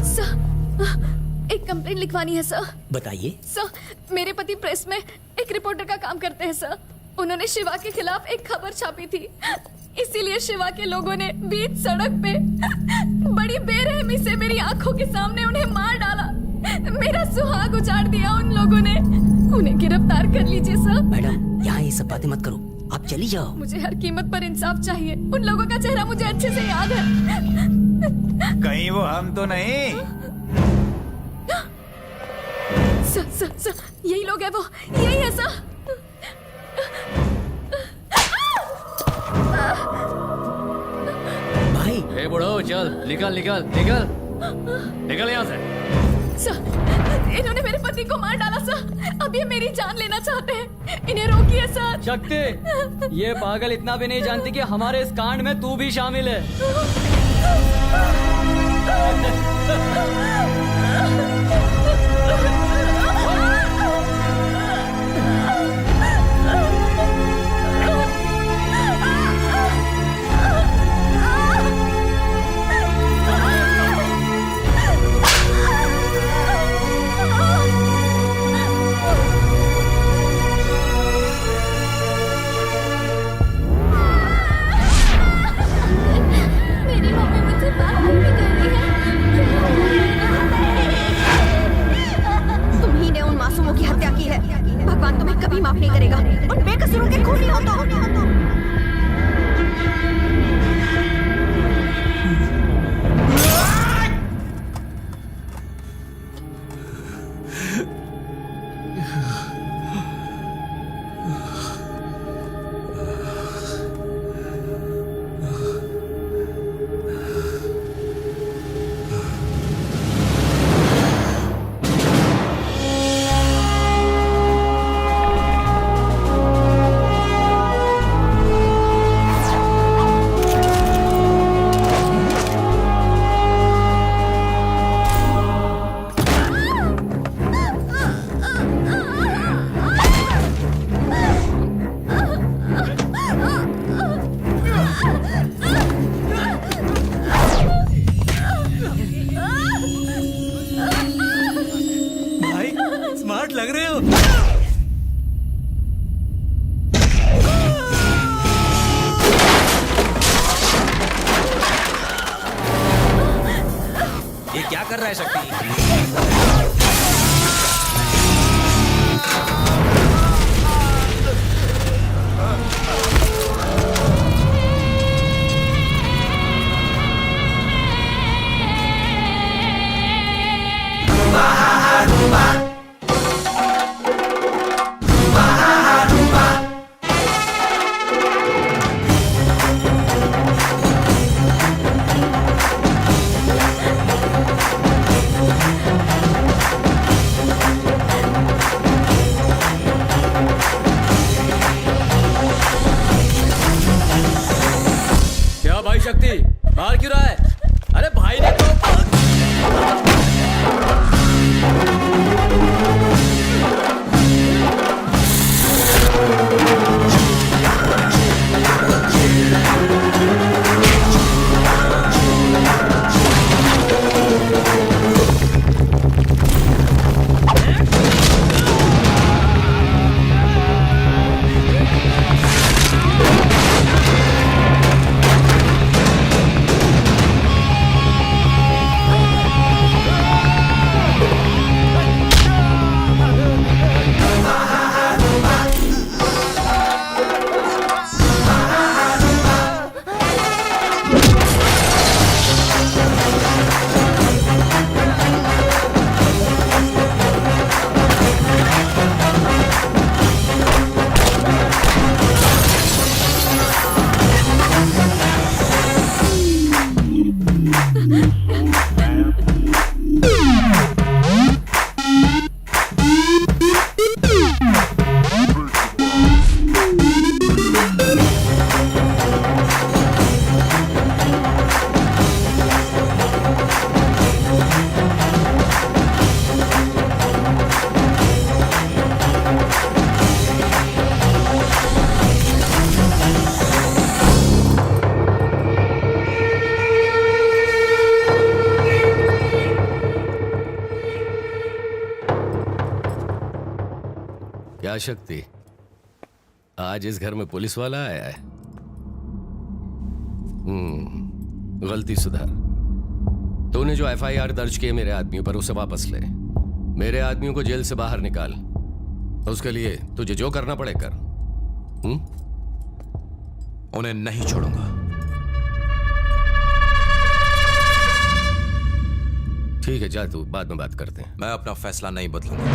Sir, एक complaint लिखवानी है sir. बताइए। सर, मेरे पति प्रेस में एक रिपोर्टर का काम करते हैं सर। उन्होंने शिवा के खिलाफ एक खबर छापी थी, इसीलिए शिवा के लोगों ने बीच सड़क पे बड़ी बेरहमी से मेरी आंखों के सामने उन्हें मार डाला। मेरा सुहाग उजाड़ दिया उन लोगों ने। उन्हें गिरफ्तार कर लीजिए सर। मैडम, यहाँ ये सब बातें मत करो, आप चली जाओ। मुझे हर कीमत पर इंसाफ चाहिए। उन लोगों का चेहरा मुझे अच्छे से याद है। कहीं वो हम तो नहीं? सर, यही लोग है वो, यही है सर। भाई, हे बुढ़ो, चल निकल यहाँ से। सर, इन्होंने मेरे पति को मार डाला सर। अब ये मेरी जान लेना चाहते हैं। इन्हें रोकिए सर। शक्ति, ये पागल इतना भी नहीं जानती कि हमारे इस कांड में तू भी शामिल है। मेरी मम्मी मुझसे बात नहीं कर रही है। तुम्ही ने उन मासूमों की हत्या की है। भगवान तुम्हें कभी माफ नहीं करेगा। उन बेकसूरों के खूनी हो तो। भाई, स्मार्ट लग रहे हो। ये क्या कर रहा है शक्ति? क्या भाई शक्ति, मार क्यों रहा है? अरे भाई ने तो क्या शक्ति, आज इस घर में पुलिस वाला आया है? गलती सुधार। तूने जो एफआईआर दर्ज किए मेरे आदमियों पर, उसे वापस ले। मेरे आदमियों को जेल से बाहर निकाल। उसके लिए तुझे जो करना पड़े कर। उन्हें नहीं छोड़ूंगा। ठीक है, जा तू, बाद में बात करते हैं। मैं अपना फैसला नहीं बदलूंगा।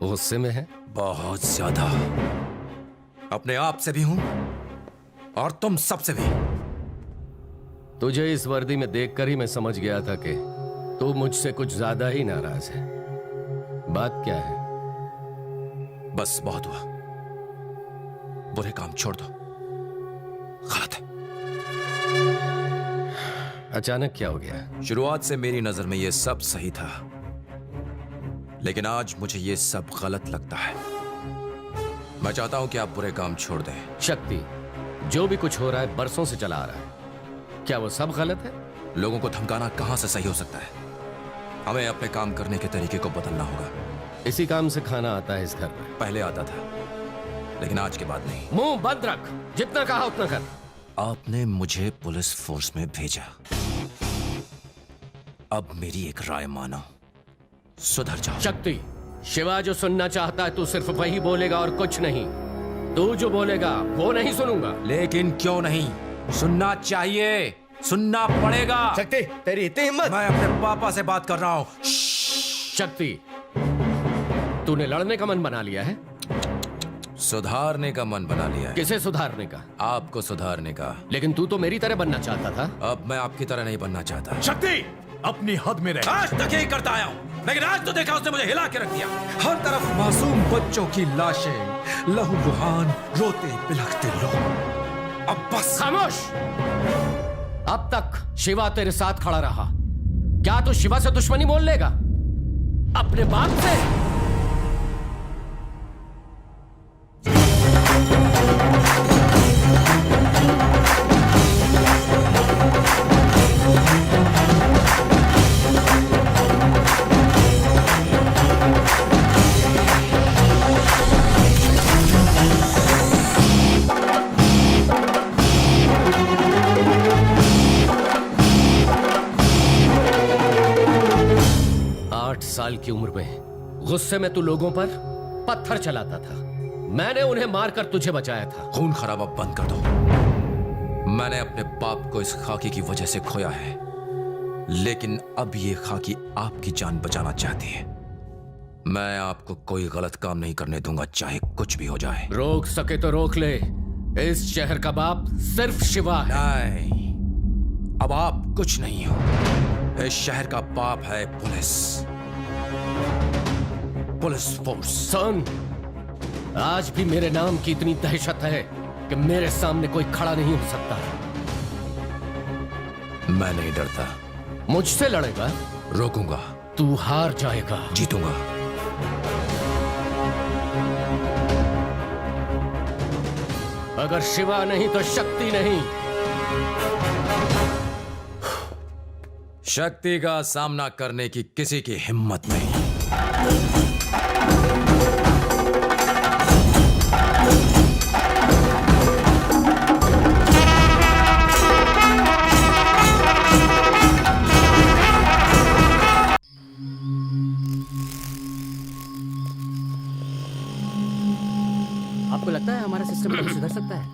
गुस्से में है? बहुत ज्यादा। अपने आप से भी हूं और तुम सबसे भी। तुझे इस वर्दी में देखकर ही मैं समझ गया था कि तू मुझसे कुछ ज्यादा ही नाराज है। बात क्या है? बस बहुत हुआ। बुरे काम छोड़ दो। गलत है। अचानक क्या हो गया? शुरुआत से मेरी नजर में यह सब सही था, लेकिन आज मुझे यह सब गलत लगता है। मैं चाहता हूं कि आप बुरे काम छोड़ दें। शक्ति, जो भी कुछ हो रहा है बरसों से चला आ रहा है। क्या वो सब गलत है? लोगों को धमकाना कहां से सही हो सकता है? हमें अपने काम करने के तरीके को बदलना होगा। इसी काम से खाना आता है इस घर में। पहले आता था, लेकिन आज के बाद नहीं। मुंह बंद रख, जितना कहा उतना कर। आपने मुझे पुलिस फोर्स में भेजा, अब मेरी एक राय मानो, सुधर जाओ। शक्ति, शिवा जो सुनना चाहता है तू सिर्फ वही बोलेगा और कुछ नहीं। तू जो बोलेगा वो नहीं सुनूंगा। लेकिन क्यों नहीं? सुनना चाहिए, सुनना पड़ेगा। शक्ति, तेरी इतनी हिम्मत? मैं अपने पापा से बात कर रहा हूं। शक्ति, तूने लड़ने का मन बना लिया है? सुधारने का मन बना लिया है। किसे सुधारने का? आपको सुधारने का। लेकिन तू तो मेरी तरह बनना चाहता था। अब मैं आपकी तरह नहीं बनना चाहता। शक्ति, अपनी हद में रह। आज तक यही करता आया हूं, लेकिन आज तो देखा उसने मुझे हिला के रख दिया। हर तरफ मासूम बच्चों की लाशें, लहूलुहान, रोते बिलखते लोग। अब बस खामोश। अब तक शिवा तेरे साथ खड़ा रहा, क्या तू शिवा से दुश्मनी मोल लेगा? अपने बाप से? 8 साल की उम्र में गुस्से में तू लोगों पर पत्थर चलाता था। मैंने उन्हें मारकर तुझे बचाया था। खून खराबा बंद कर दो। मैंने अपने बाप को इस खाकी की वजह से खोया है, लेकिन अब ये खाकी आपकी जान बचाना चाहती है। मैं आपको कोई गलत काम नहीं करने दूंगा, चाहे कुछ भी हो जाए। रोक सके तो रोक ले। इस शहर का बाप सिर्फ शिवा है। नहीं, अब आप कुछ नहीं हो। इस शहर का बाप है पुलिस फोर्स। सुन, आज भी मेरे नाम की इतनी दहशत है कि मेरे सामने कोई खड़ा नहीं हो सकता। मैं नहीं डरता। मुझसे लड़ेगा? रोकूंगा। तू हार जाएगा। जीतूंगा। अगर शिवा नहीं तो शक्ति नहीं। शक्ति का सामना करने की किसी की हिम्मत नहीं। आपको लगता है हमारा सिस्टम कभी सुधर सकता है?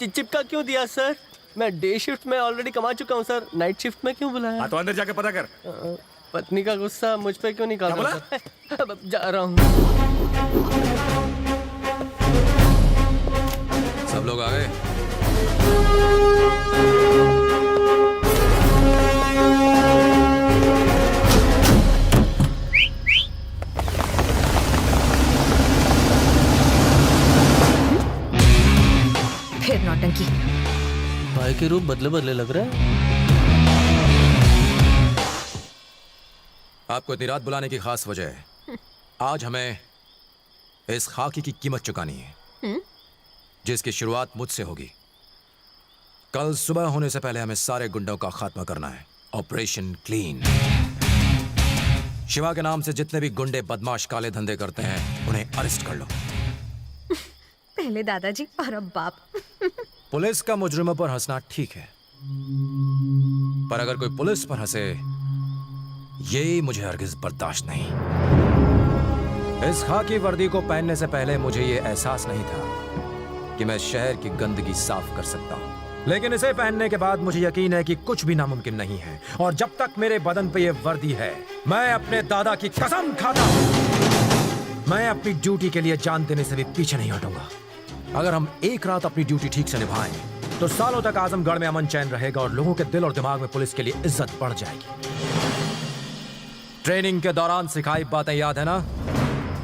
चिपका क्यों दिया सर? मैं डे शिफ्ट में ऑलरेडी कमा चुका हूँ सर, नाइट शिफ्ट में क्यों बुलाया? तो अंदर जाके पता कर। पत्नी का गुस्सा मुझ पे क्यों निकाल रहा है? अब जा रहा हूँ। सब लोग आ गए? फिर नौटंकी। भाई के रूप बदले बदले लग रहा है। आपको इतनी रात बुलाने की खास वजह है। आज हमें इस खाकी की कीमत चुकानी है, जिसकी शुरुआत मुझसे होगी। कल सुबह होने से पहले हमें सारे गुंडों का खात्मा करना है। Operation clean. शिवा के नाम से जितने भी गुंडे बदमाश काले धंधे करते हैं उन्हें अरेस्ट कर लो। पहले दादाजी और अब बाप। पुलिस का मुजरिमों पर हंसना ठीक है, पर अगर कोई पुलिस पर हंसे ये मुझे हरगिज बर्दाश्त नहीं। इस खाकी वर्दी को पहनने से पहले मुझे ये एहसास नहीं था कि मैं शहर की गंदगी साफ कर सकता हूं, लेकिन इसे पहनने के बाद मुझे यकीन है कि कुछ भी नामुमकिन नहीं है। और जब तक मेरे बदन पे ये वर्दी है, मैं अपने दादा की कसम खाता हूं, मैं अपनी ड्यूटी के लिए जान देने से भी पीछे नहीं हटूंगा। अगर हम एक रात अपनी ड्यूटी ठीक से निभाएं तो सालों तक आजमगढ़ में अमन चैन रहेगा और लोगों के दिल और दिमाग में पुलिस के लिए इज्जत बढ़ जाएगी। ट्रेनिंग के दौरान सिखाई बातें याद है ना?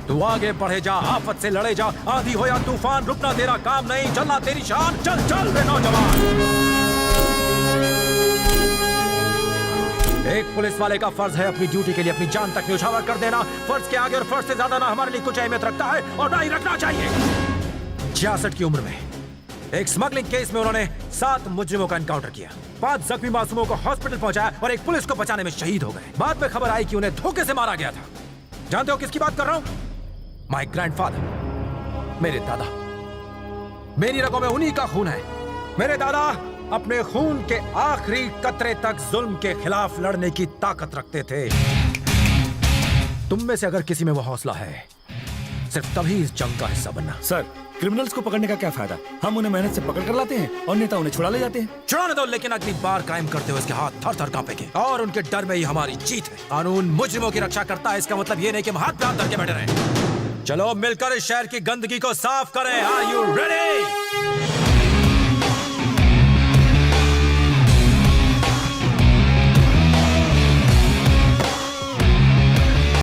तू आगे बढ़े जा, आफत से लड़े जा, आंधी हो या तूफान, रुकना तेरा काम नहीं, चलना तेरी शान। चल चल रे नौजवान। एक पुलिस वाले का फर्ज है अपनी ड्यूटी के लिए अपनी जान तक न्यौछावर कर देना। फर्ज के आगे और फर्ज से ज्यादा ना हमारे लिए कुछ अहमियत रखता है और ना ही रखना चाहिए। 66 की उम्र में एक स्मगलिंग केस में उन्होंने 7 मुजरिमों का एनकाउंटर किया, 5 जख्मी मासूमों को हॉस्पिटल पहुंचाया और एक पुलिस को बचाने में शहीद हो गए। बाद में खबर आई कि उन्हें धोखे से मारा गया था। जानते हो किसकी बात कर रहा हूं? माय ग्रैंडफादर, मेरे दादा। मेरी रगों में उन्हीं का खून है। मेरे दादा अपने खून के आखिरी कतरे तक जुल्म के खिलाफ लड़ने की ताकत रखते थे। तुम में से अगर किसी में वो हौसला है, सिर्फ तभी इस जंग का हिस्सा बनना। सर, क्रिमिनल्स को पकड़ने का क्या फायदा? हम उन्हें मेहनत से पकड़ कर लाते हैं और नेता उन्हें छुड़ा ले जाते हैं। छुड़ाने दो, लेकिन अगली बार कायम करते हुए इसके हाथ थर थर कांपेंगे और उनके डर में ही हमारी जीत है। कानून मुजरिमों की रक्षा करता है, इसका मतलब ये नहीं कि हम हाथ पे हाथ धर के बैठे रहें। चलो मिलकर इस शहर की गंदगी को साफ करें। Are you ready?